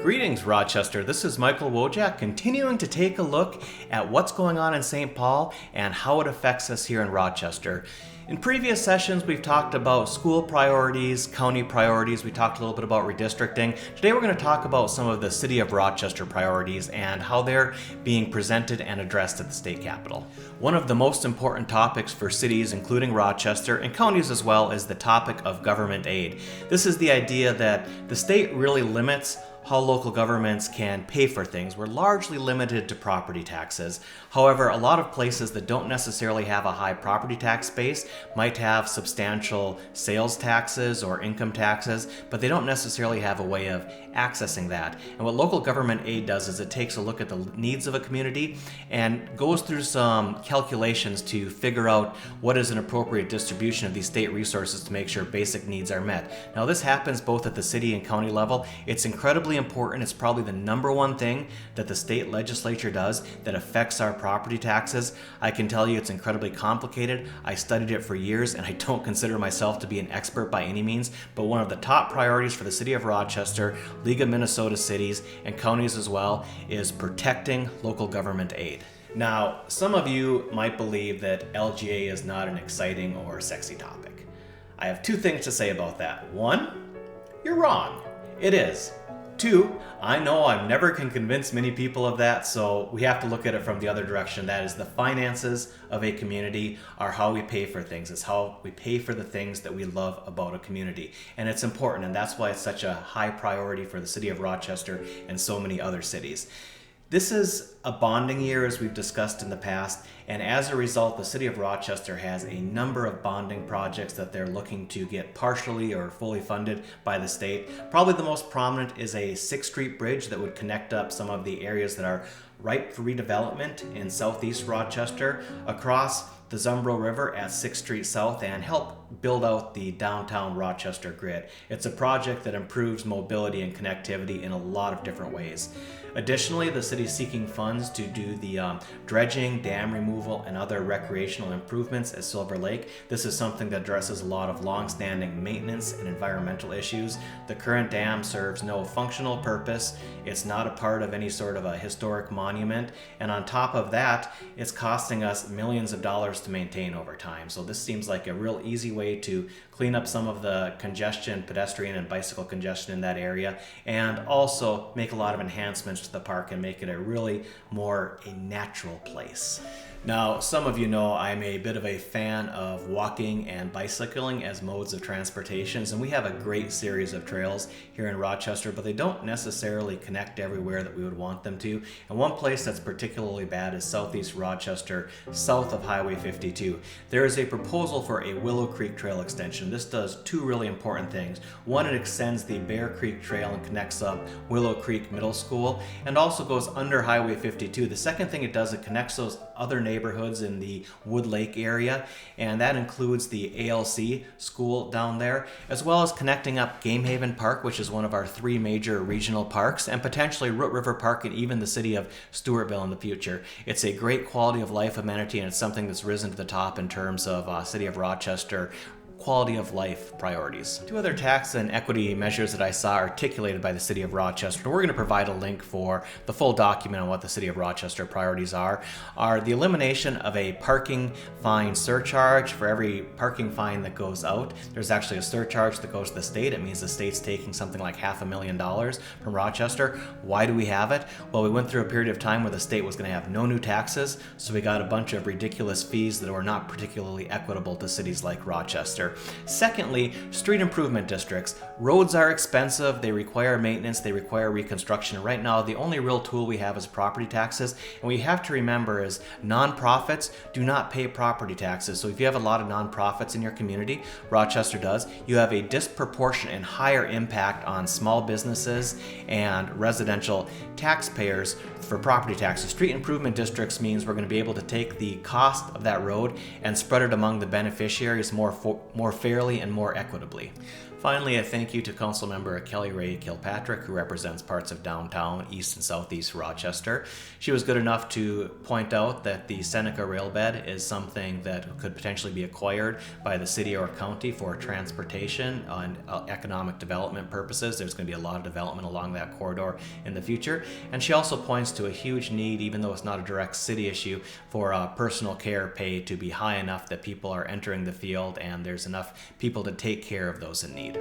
Greetings, Rochester. This is Michael Wojcik, continuing to take a look at what's going on in St. Paul and how it affects us here in Rochester. In previous sessions, we've talked about school priorities, county priorities. We talked a little bit about redistricting. Today, we're going to talk about some of the City of Rochester priorities and how they're being presented and addressed at the state capitol. One of the most important topics for cities, including Rochester, and counties as well, is the topic of government aid. This is the idea that the state really limits how local governments can pay for things. We're largely limited to property taxes. However, a lot of places that don't necessarily have a high property tax base might have substantial sales taxes or income taxes, but they don't necessarily have a way of accessing that. And what local government aid does is it takes a look at the needs of a community and goes through some calculations to figure out what is an appropriate distribution of these state resources to make sure basic needs are met. Now, this happens both at the city and county level. It's incredibly important. It's probably the number one thing that the state legislature does that affects our property taxes. I can tell you it's incredibly complicated. I studied it for years and I don't consider myself to be an expert by any means, but one of the top priorities for the City of Rochester, League of Minnesota Cities, and counties as well is protecting local government aid. Now, some of you might believe that LGA is not an exciting or sexy topic. I have two things to say about that. One, you're wrong. It is. Two, I know I never can convince many people of that, so we have to look at it from the other direction. That is, the finances of a community are how we pay for things. It's how we pay for the things that we love about a community. And it's important, and that's why it's such a high priority for the City of Rochester and so many other cities. This is a bonding year, as we've discussed in the past, and as a result, the City of Rochester has a number of bonding projects that they're looking to get partially or fully funded by the state. Probably the most prominent is a 6th Street bridge that would connect up some of the areas that are ripe for redevelopment in southeast Rochester across the Zumbro River at 6th Street South and help build out the downtown Rochester grid. It's a project that improves mobility and connectivity in a lot of different ways. Additionally, the city is seeking funds to do the dredging, dam removal, and other recreational improvements at Silver Lake. This is something that addresses a lot of long-standing maintenance and environmental issues. The current dam serves no functional purpose. It's not a part of any sort of a historic monument. And on top of that, it's costing us millions of dollars to maintain over time. So this seems like a real easy way to clean up some of the congestion, pedestrian and bicycle congestion in that area, and also make a lot of enhancements to the park and make it a really more a natural place. Now, some of you know I'm a bit of a fan of walking and bicycling as modes of transportation, and we have a great series of trails here in Rochester, but they don't necessarily connect everywhere that we would want them to. And one place that's particularly bad is southeast Rochester, south of Highway 52. There is a proposal for a Willow Creek Trail extension. This does two really important things. One, it extends the Bear Creek Trail and connects up Willow Creek Middle School, and also goes under Highway 52. The second thing it does, it connects those other neighborhoods in the Wood Lake area, and that includes the ALC school down there, as well as connecting up Game Haven Park, which is one of our 3 major regional parks, and potentially Root River Park and even the city of Stewartville in the future. It's a great quality of life amenity, and it's something that's risen to the top in terms of City of Rochester quality of life priorities. 2 other tax and equity measures that I saw articulated by the City of Rochester, and we're going to provide a link for the full document on what the City of Rochester priorities are the elimination of a parking fine surcharge for every parking fine that goes out. There's actually a surcharge that goes to the state. It means the state's taking something like $500,000 from Rochester. Why do we have it? Well, we went through a period of time where the state was going to have no new taxes, so we got a bunch of ridiculous fees that were not particularly equitable to cities like Rochester. Secondly, street improvement districts. Roads are expensive, they require maintenance, they require reconstruction. Right now, the only real tool we have is property taxes, and what you have to remember is nonprofits do not pay property taxes. So if you have a lot of nonprofits in your community, Rochester does, you have a disproportionate and higher impact on small businesses and residential taxpayers for property taxes. Street improvement districts means we're going to be able to take the cost of that road and spread it among the beneficiaries more fairly and more equitably. Finally, a thank you to Councilmember Kelly Ray Kilpatrick, who represents parts of downtown, east and southeast Rochester. She was good enough to point out that the Seneca railbed is something that could potentially be acquired by the city or county for transportation and economic development purposes. There's going to be a lot of development along that corridor in the future. And she also points to a huge need, even though it's not a direct city issue, for personal care pay to be high enough that people are entering the field and there's enough people to take care of those in need.